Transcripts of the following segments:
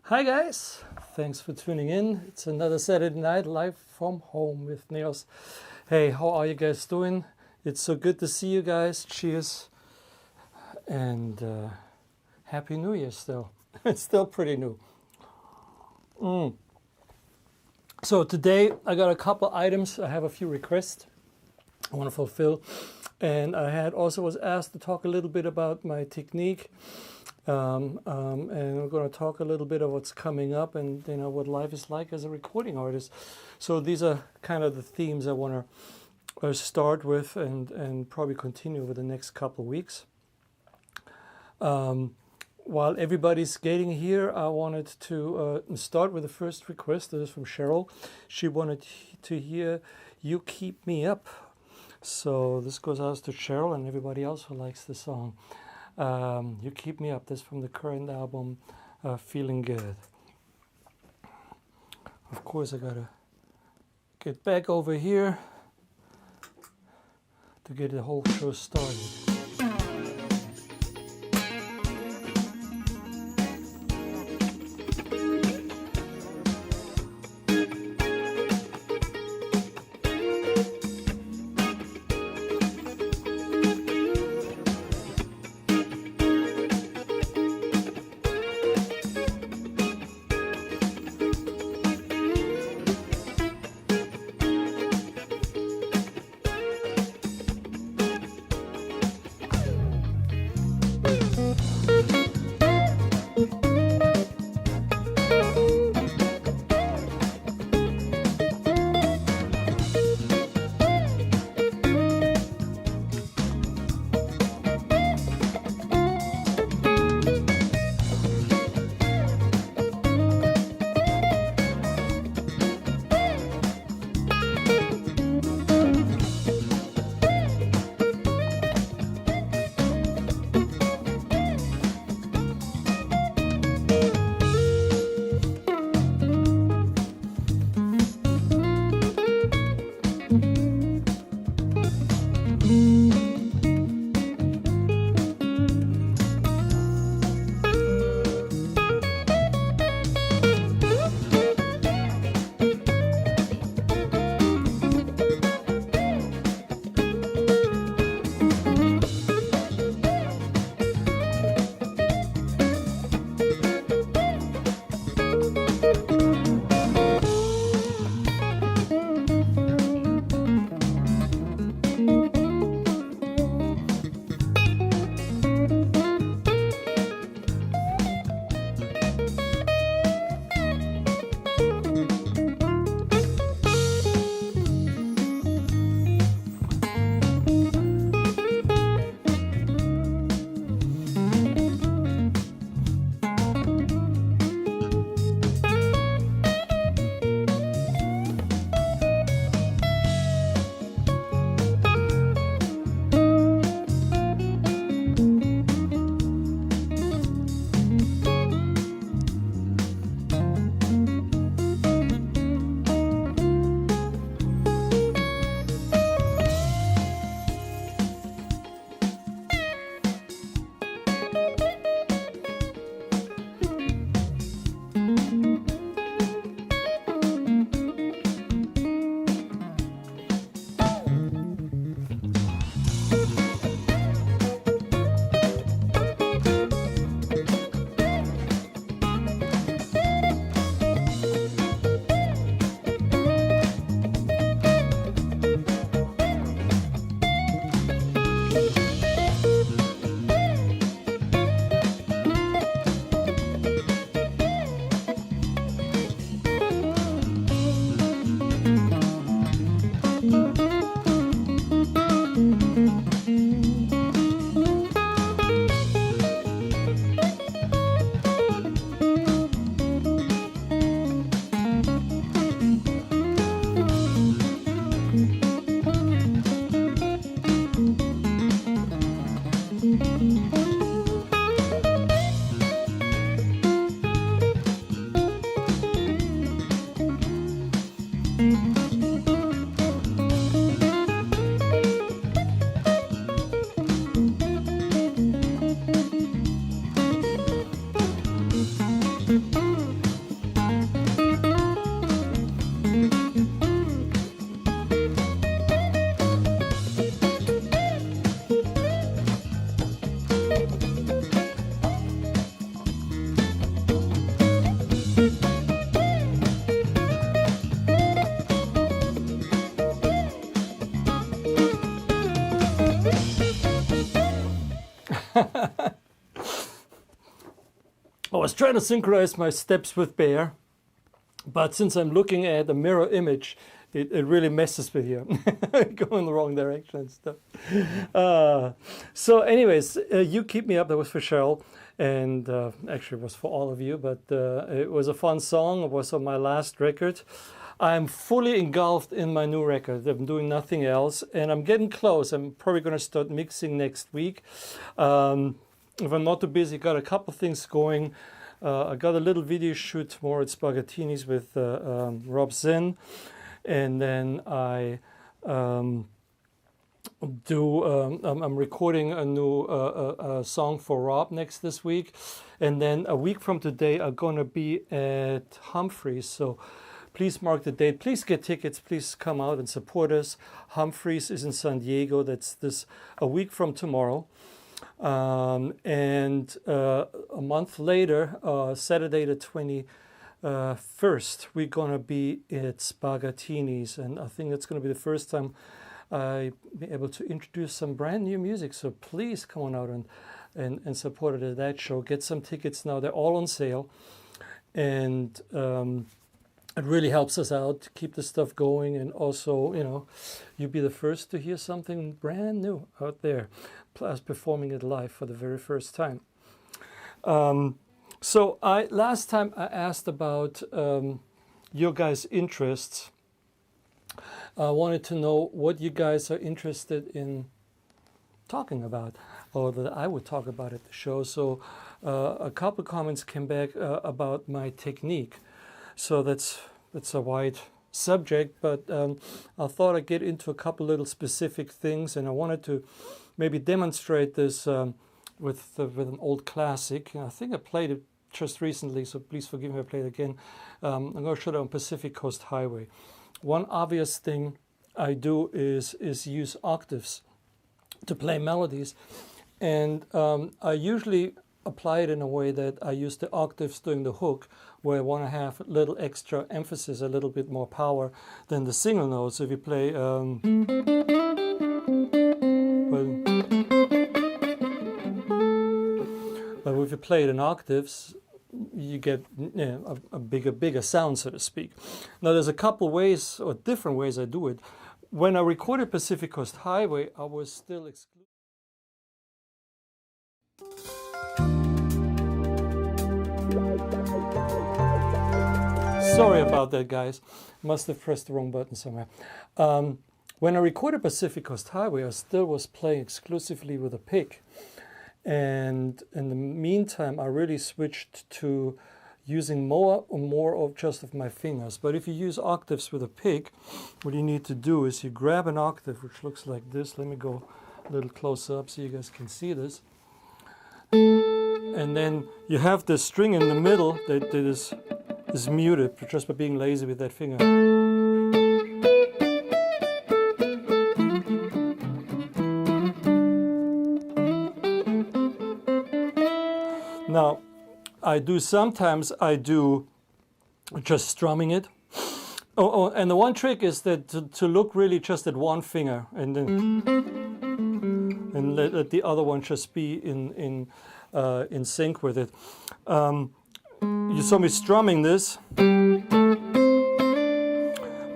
Hi guys, thanks for tuning in. It's another Saturday night live from home with Nils. Hey, how are you guys doing? It's so good to see you guys. Cheers and Happy New Year still. It's still pretty new. So today I got a couple items. I have a few requests I want to fulfill, and I was asked to talk a little bit about my technique. And we're going to talk a little bit of what's coming up and what life is like as a recording artist. So these are kind of the themes I want to start with and probably continue over the next couple of weeks. While everybody's getting here, I wanted to start with the first request. This is from Cheryl. She wanted to hear "You Keep Me Up." So this goes out to Cheryl and everybody else who likes the song. You Keep Me Up. This from the current album, Feeling Good. Of course, I gotta get back over here to get the whole show started. I was trying to synchronize my steps with Bear, but since I'm looking at a mirror image, it really messes with you. Go in the wrong direction and stuff. So anyways, you keep me up. That was for Cheryl, and actually it was for all of you, but it was a fun song. It was on my last record. I'm fully engulfed in my new record. I'm doing nothing else, and I'm getting close. I'm probably going to start mixing next week. If I'm not too busy, got a couple things going. I got a little video shoot tomorrow at Spaghettini's with Rob Zinn. And then I'm recording a new song for Rob this week. And then a week from today, I'm going to be at Humphreys. So please mark the date. Please get tickets. Please come out and support us. Humphreys is in San Diego. That's a week from tomorrow. And a month later, Saturday the 21st, we're going to be at Spaghettini's, and I think it's going to be the first time I'll be able to introduce some brand new music. So please come on out and support it at that show. Get some tickets now. They're all on sale, and it really helps us out to keep the stuff going, and also, you know, you'll be the first to hear something brand new out there, plus performing it live for the very first time. So last time I asked about your guys' interests. I wanted to know what you guys are interested in talking about, or that I would talk about at the show. So a couple comments came back about my technique. So that's a wide subject, but I thought I'd get into a couple little specific things, and I wanted to maybe demonstrate this with an old classic. I think I played it just recently, so please forgive me if I play it again. I'm going to show it on Pacific Coast Highway. One obvious thing I do is use octaves to play melodies, and I usually apply it in a way that I use the octaves during the hook, where I want to have a little extra emphasis, a little bit more power than the single notes. So if you play but if you play it in octaves, you get a bigger sound, so to speak. Now there's a couple ways, or different ways I do it. When I recorded Pacific Coast Highway, I was still excluded. Sorry about that, guys. Must have pressed the wrong button somewhere. When I recorded Pacific Coast Highway, I still was playing exclusively with a pick. And in the meantime, I really switched to using more of just of my fingers. But if you use octaves with a pick, what you need to do is you grab an octave, which looks like this. Let me go a little closer up so you guys can see this. And then you have the string in the middle that is muted just by being lazy with that finger. Now, sometimes I do just strumming it. Oh, and the one trick is that to look really just at one finger, and then let the other one just be in sync with it. You saw me strumming this,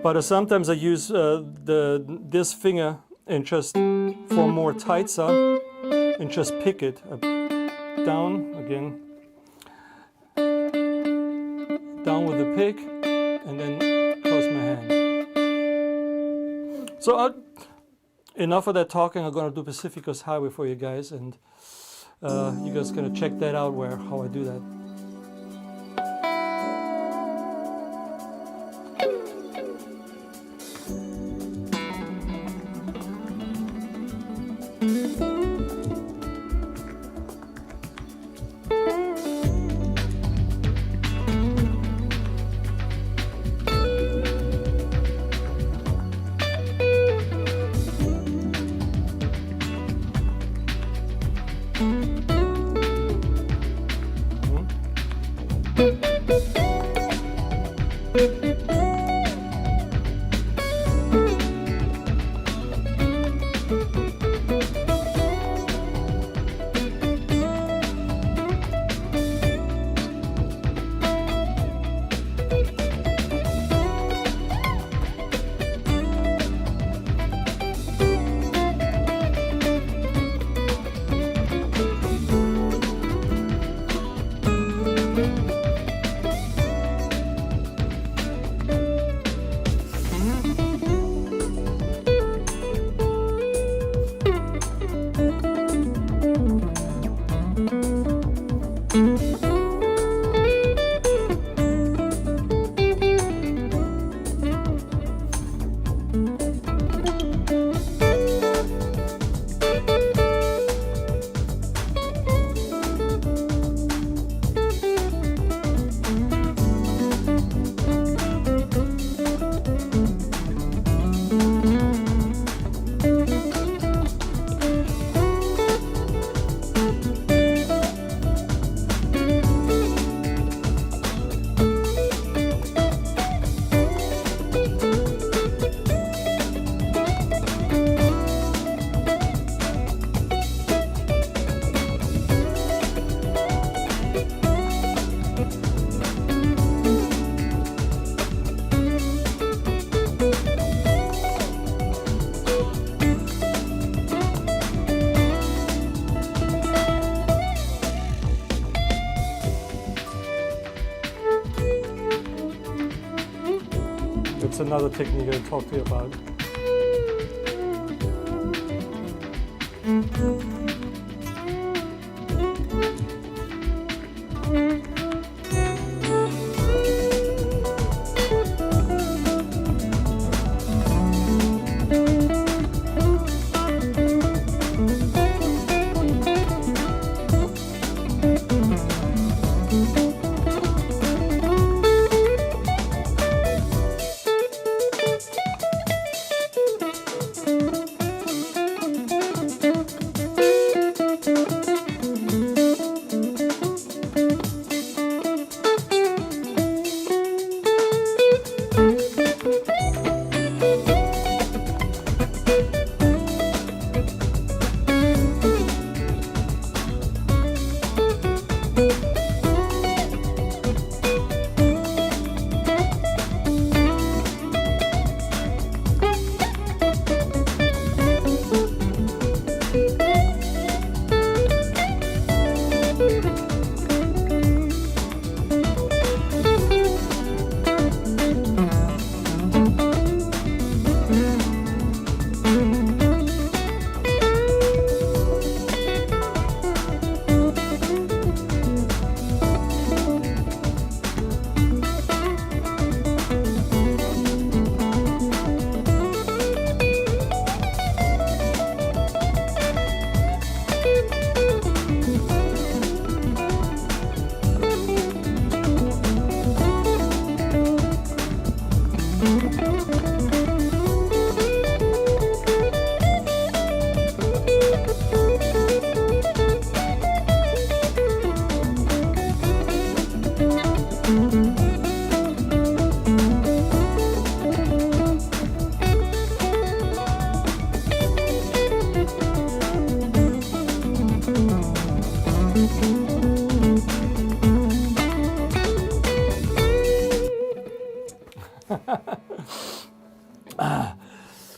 but sometimes I use this finger and just for more tight sound, and just pick it down again, down with the pick, and then close my hand. So enough of that talking. I'm going to do Pacific Coast Highway for you guys, and you guys are going to check that out, how I do that. it's another technique I'll talk to you about.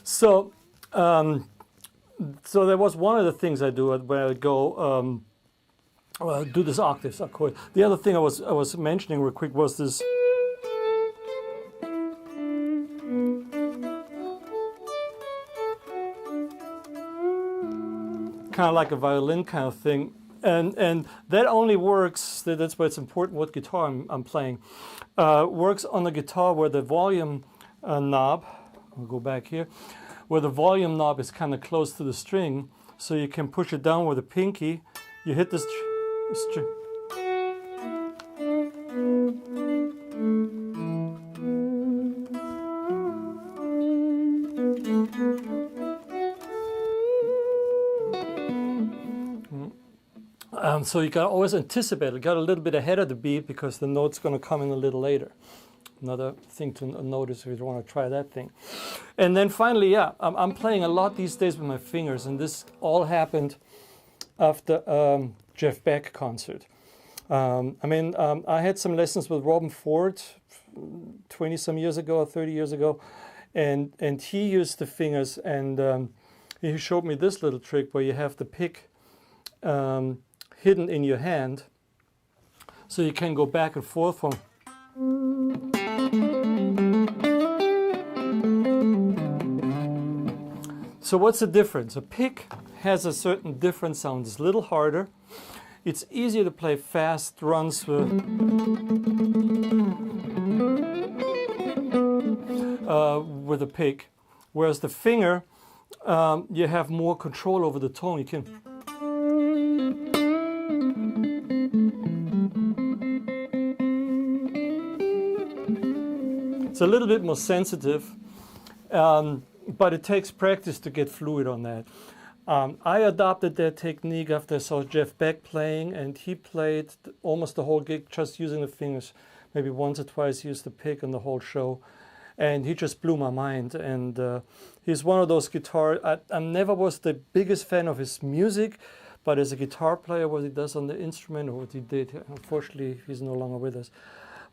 So, so that was one of the things I do where I go do this octaves chord. The other thing I was mentioning real quick was this. Kind of like a violin kind of thing, and that only works. That's why it's important what guitar I'm playing. Works on the guitar where the volume knob. I'll go back here, where the volume knob is kind of close to the string, so you can push it down with a pinky. You hit the string. So you got to always anticipate it. Got a little bit ahead of the beat because the note's going to come in a little later. Another thing to notice if you want to try that thing. And then finally, yeah, I'm playing a lot these days with my fingers, and this all happened after Jeff Beck concert. I had some lessons with Robin Ford 20 some years ago or 30 years ago, and he used the fingers, and he showed me this little trick where you have the pick hidden in your hand, so you can go back and forth from. So what's the difference? A pick has a certain different sound. It's a little harder. It's easier to play fast runs with a pick, whereas the finger, you have more control over the tone. You can. It's a little bit more sensitive, but it takes practice to get fluid on that. I adopted that technique after I saw Jeff Beck playing, and he played almost the whole gig just using the fingers. Maybe once or twice he used the pick on the whole show, and he just blew my mind. And he's one of those guitar. I never was the biggest fan of his music, but as a guitar player, what he does on the instrument, or what he did, unfortunately he's no longer with us,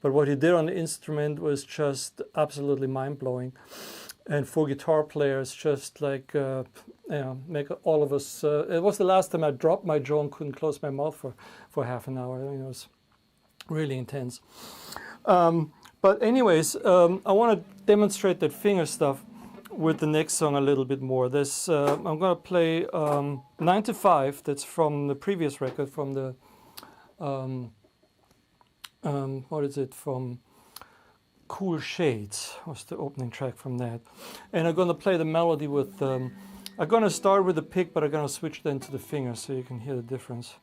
but what he did on the instrument was just absolutely mind-blowing. And for guitar players, just like, make all of us, it was the last time I dropped my jaw and couldn't close my mouth for half an hour. It was really intense. But anyways, I want to demonstrate that finger stuff with the next song a little bit more. There's, I'm going to play 9 to 5. That's from the previous record, from the, what is it, from Cool Shades, was the opening track from that. And I'm going to play the melody with, I'm going to start with the pick, but I'm going to switch then to the finger so you can hear the difference.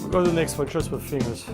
Go to the next one just with fingers.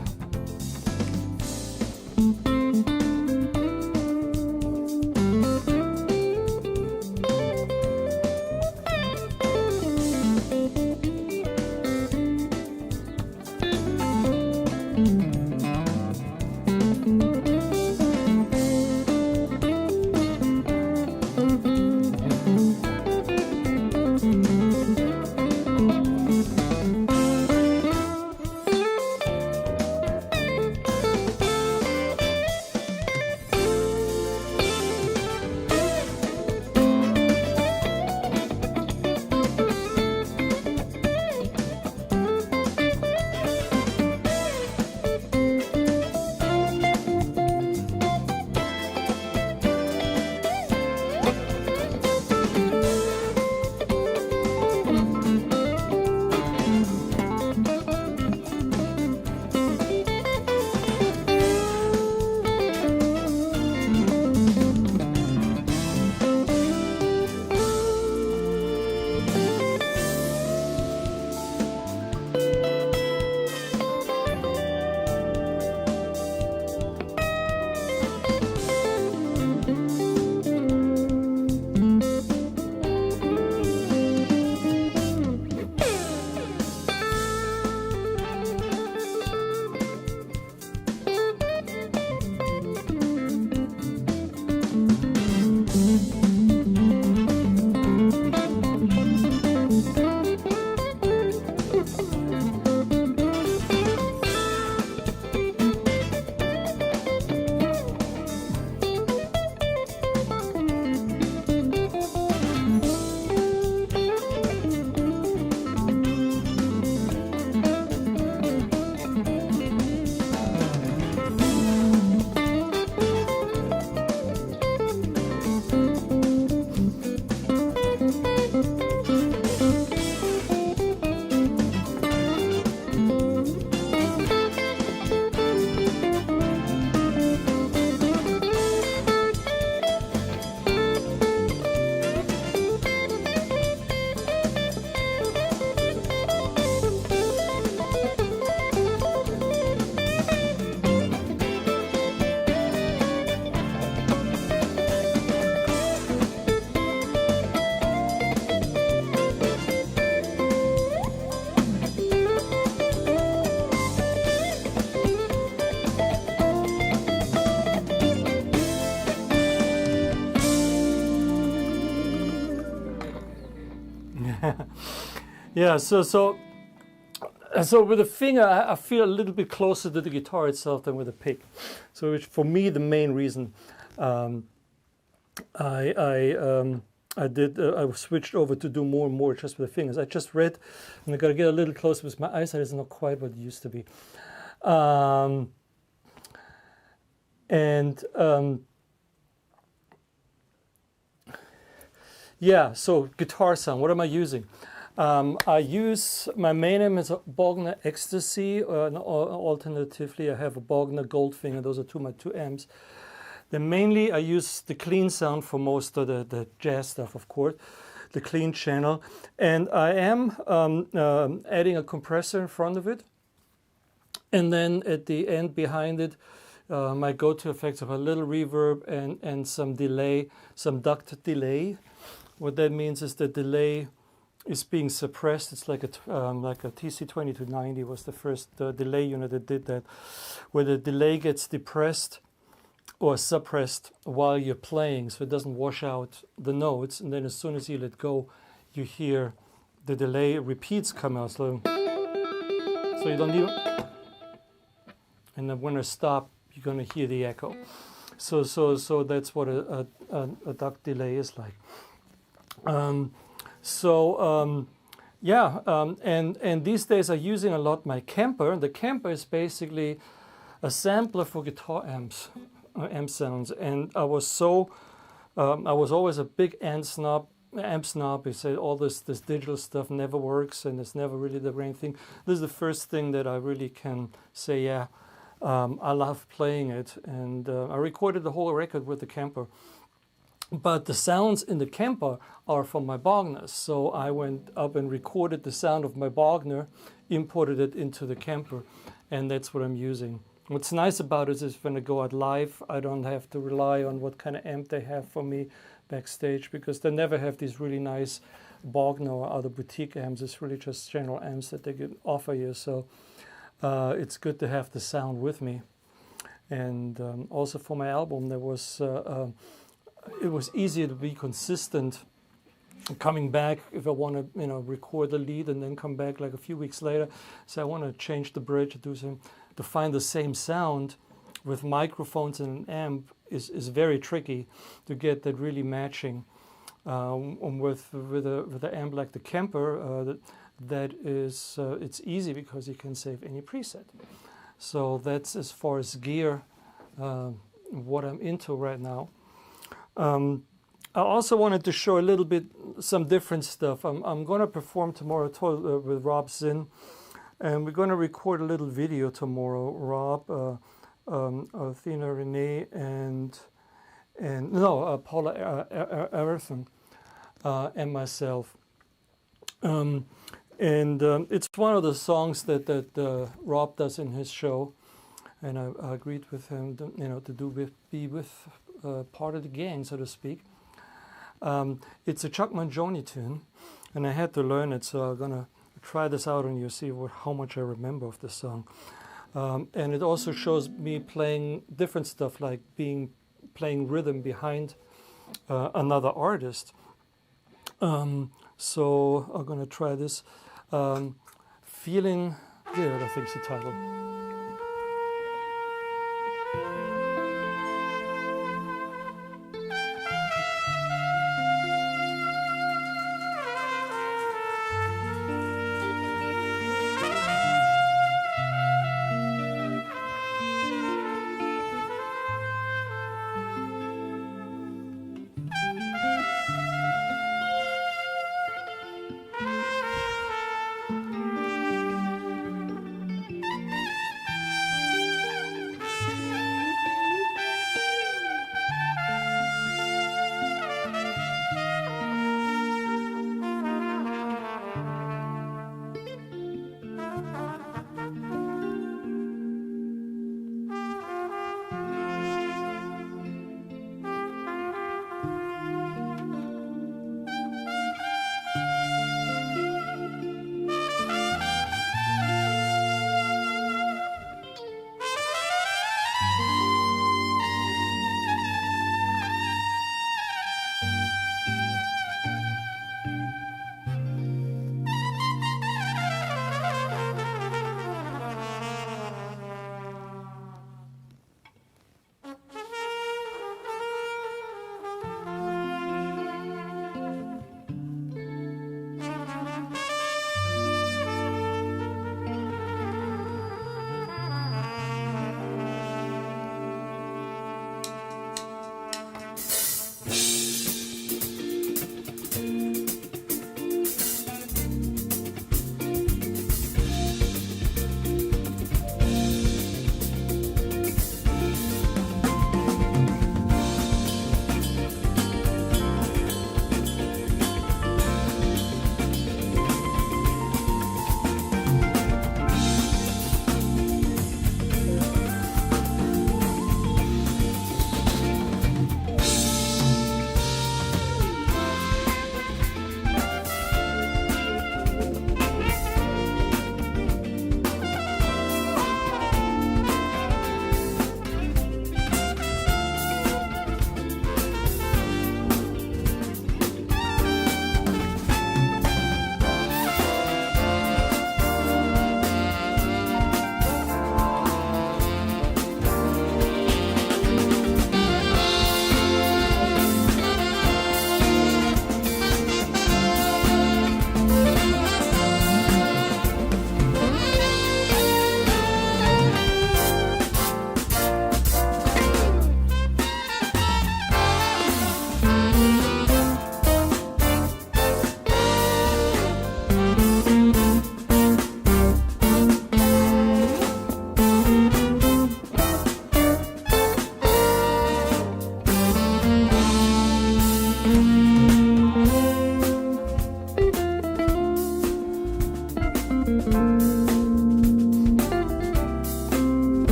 Yeah, so So with the finger, I feel a little bit closer to the guitar itself than with the pick. So which for me the main reason I switched over to do more and more just with the fingers. I just read, and I got to get a little closer because my eyesight is not quite what it used to be. Yeah, so guitar sound, what am I using? I use, my main amp is a Bogner Ecstasy, alternatively I have a Bogner Goldfinger, those are my two amps. Then mainly I use the clean sound for most of the jazz stuff, of course, the clean channel. And I am adding a compressor in front of it. And then at the end behind it, my go-to effects of a little reverb and some delay, some duct delay. What that means is the delay is being suppressed. It's like a TC-2290 was the first delay unit that did that, where the delay gets depressed or suppressed while you're playing, so it doesn't wash out the notes. And then as soon as you let go, you hear the delay repeats come out. So you don't even. And then when I stop, you're going to hear the echo. So that's what a duct delay is like. And these days I'm using a lot my Kemper. The Kemper is basically a sampler for guitar amps, amp sounds. And I was always a big amp snob. He said all this digital stuff never works and it's never really the main thing. This is the first thing that I really can say, yeah, I love playing it. And I recorded the whole record with the Kemper. But the sounds in the Kemper are from my Bogners. So I went up and recorded the sound of my Bogner, imported it into the Kemper, and that's what I'm using. What's nice about it is when I go out live, I don't have to rely on what kind of amp they have for me backstage, because they never have these really nice Bogner or other boutique amps. It's really just general amps that they can offer you. So it's good to have the sound with me. And also for my album, there was it was easier to be consistent coming back if I want to, record the lead and then come back like a few weeks later. So I want to change the bridge, to find the same sound with microphones and an amp is very tricky to get that really matching. With the amp like the Kemper, it's easy because you can save any preset. So that's as far as gear, what I'm into right now. I also wanted to show a little bit some different stuff. I'm going to perform tomorrow with Rob Zinn, and we're going to record a little video tomorrow. Rob, Athena Renee, and Paula Everton, and myself. It's one of the songs that Rob does in his show, and I agreed with him, to be with part of the gang, so to speak. It's a Chuck Mangione tune, and I had to learn it, so I'm gonna try this out on you, see how much I remember of the song. And it also shows me playing different stuff, like playing rhythm behind another artist. So I'm gonna try this. Feeling Good, I think is the title.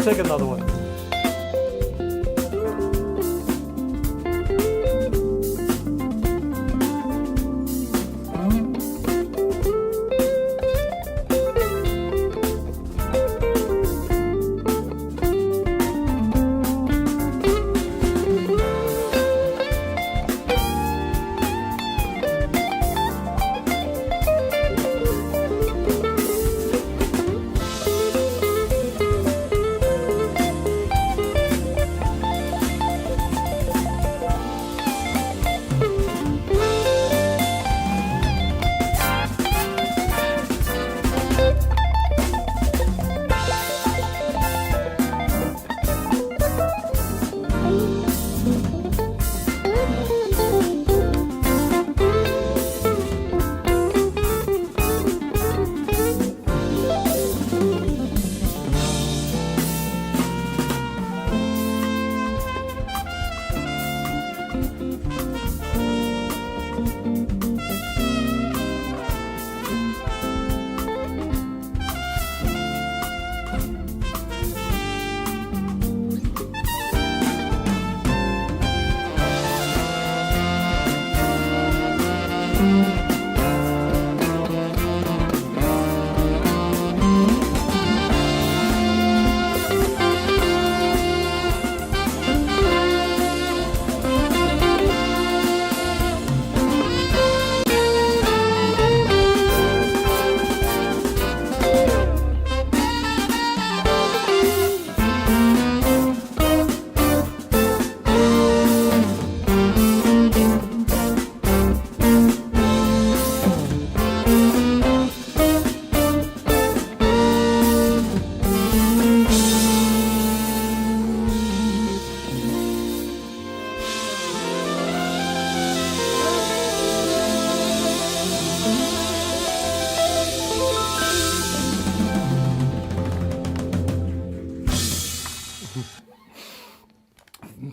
Take another one.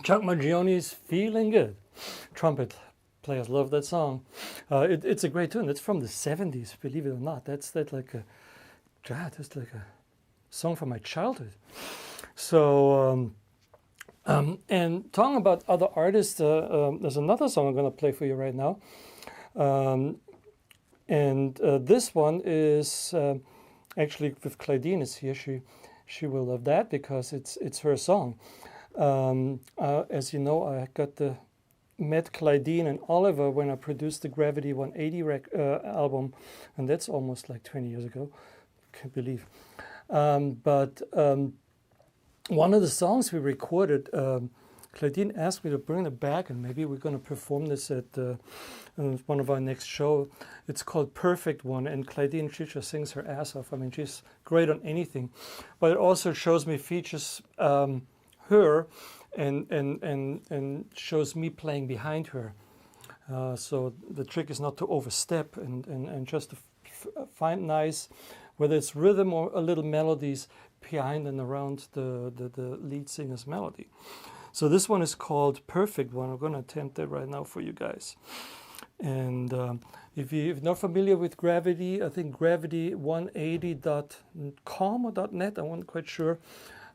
Chuck Mangioni's Feeling Good. Trumpet players love that song. It's a great tune. It's from the 70s, believe it or not. That's like a song from my childhood. So, and talking about other artists, there's another song I'm going to play for you right now. This one is actually with Claudine is here. She will love that because it's her song. As you know, I met Claudine and Oliver when I produced the Gravity 180 album, and that's almost like 20 years ago. Can't believe. But one of the songs we recorded Claudine asked me to bring it back, and maybe we're going to perform this at one of our next show. It's called Perfect One, and Claudine, she just sings her ass off. I mean, she's great on anything. But it also shows me, features her and shows me playing behind her. So the trick is not to overstep and just to find nice, whether it's rhythm or a little melodies behind and around the lead singer's melody. So this one is called Perfect One. I'm going to attempt that right now for you guys. And if you're not familiar with Gravity, I think gravity180.com or .net, I'm not quite sure.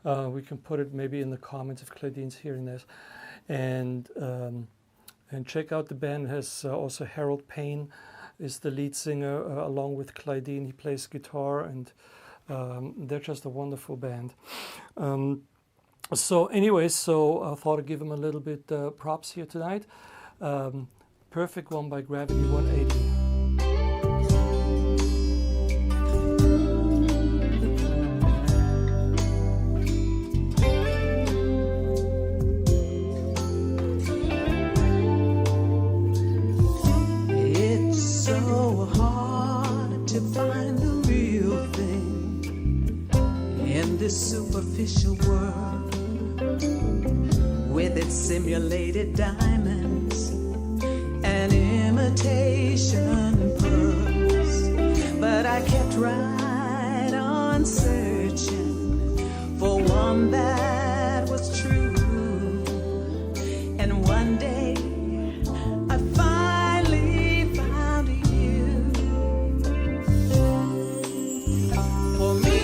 We can put it maybe in the comments if Claudine's hearing this. And check out the band. It has also Harold Payne is the lead singer along with Claudine. He plays guitar, and they're just a wonderful band. So anyways, so I thought I'd give them a little bit props here tonight. Perfect One by Gravity 180. Superficial world with its simulated diamonds and imitation pearls, but I kept right on searching for one that was true, and one day I finally found you. For me,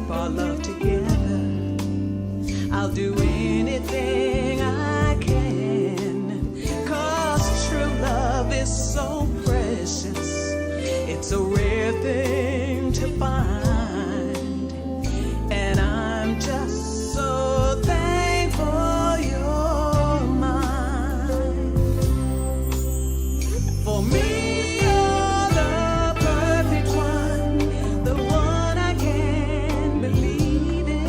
our love together, I'll do anything I can, 'cause true love is so precious. It's a rare thing to find, and I'm just so thankful you're mine. For me, the one I can believe in.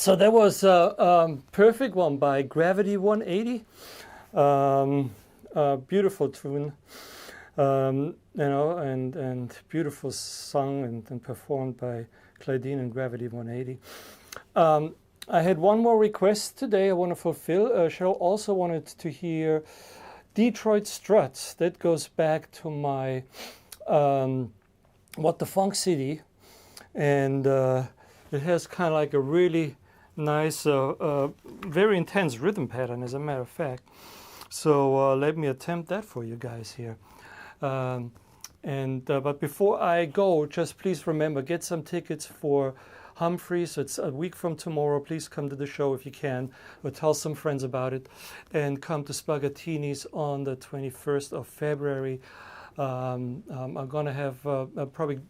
So that was a perfect one by Gravity 180. Beautiful tune, and beautiful sung and performed by Claudine and Gravity 180. I had one more request today I want to fulfill. Cheryl also wanted to hear Detroit Struts. That goes back to my What the Funk CD, and it has kind of like a really nice, very intense rhythm pattern, as a matter of fact. So let me attempt that for you guys here. But before I go, just please remember, get some tickets for Humphreys. It's a week from tomorrow. Please come to the show if you can, or tell some friends about it, and come to Spaghettini's on the 21st of February. I'm going to have probably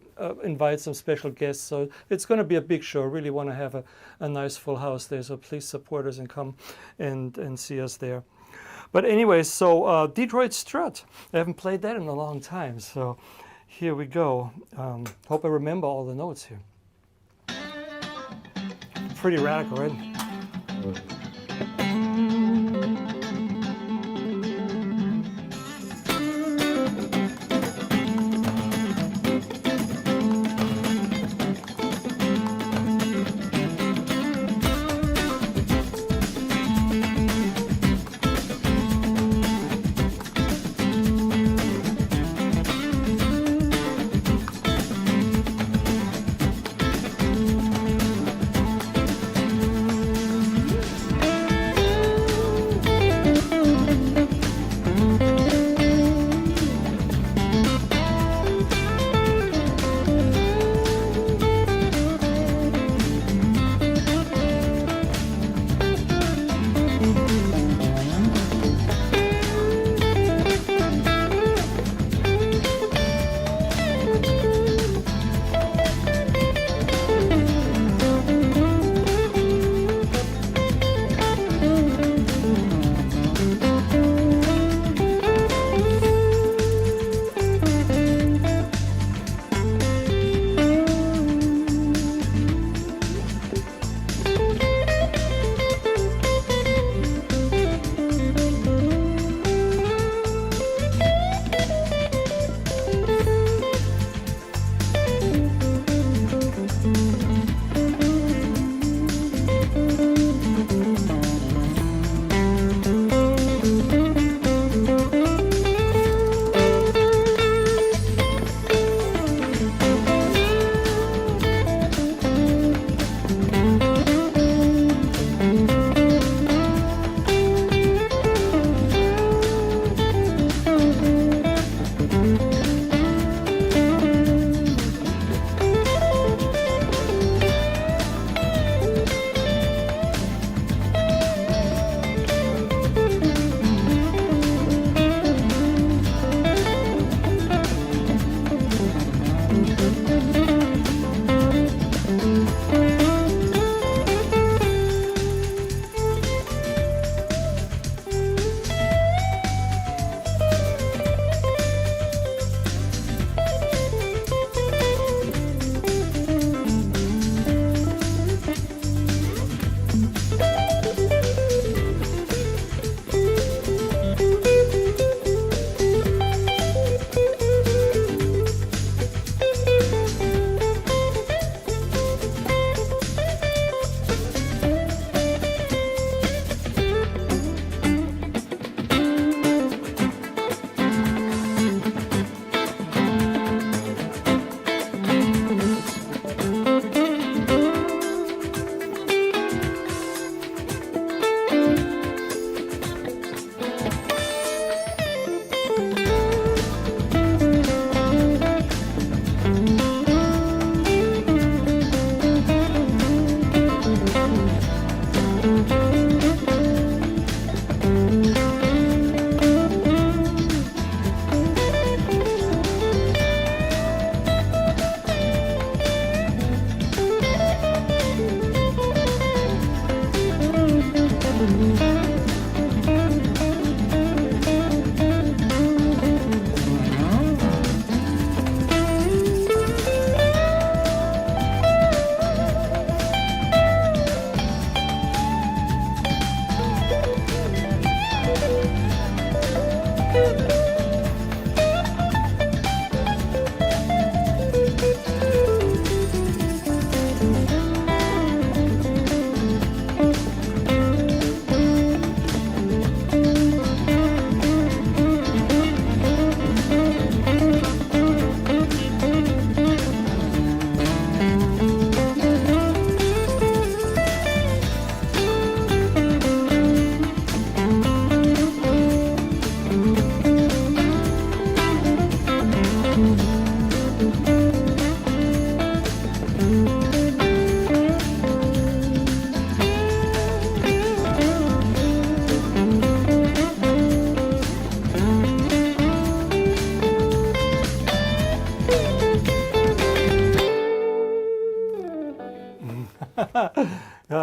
invite some special guests, so it's going to be a big show. I really want to have a nice full house there, so please support us and come and see us there. But anyway, so Detroit Strut. I haven't played that in a long time, so here we go. Hope I remember all the notes here. Pretty radical, right?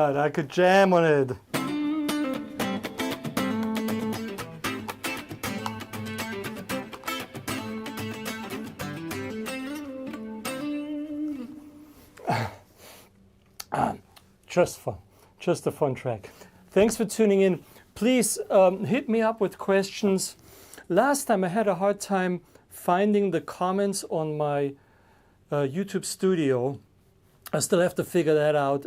God, I could jam on it. Just fun. Just a fun track. Thanks for tuning in. Please hit me up with questions. Last time I had a hard time finding the comments on my YouTube studio. I still have to figure that out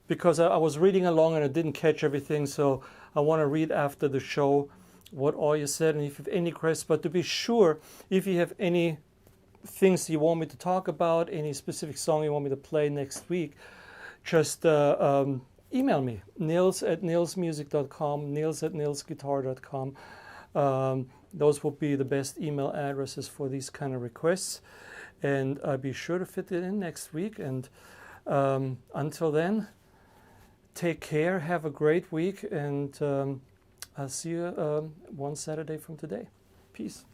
because I was reading along and I didn't catch everything. So I want to read after the show what all you said and if you have any questions. But to be sure, if you have any things you want me to talk about, any specific song you want me to play next week, just email me, nils@nilsmusic.com, nils@nilsguitar.com. Those will be the best email addresses for these kind of requests. And I'll be sure to fit it in next week. And until then, take care, have a great week, and I'll see you one Saturday from today. Peace.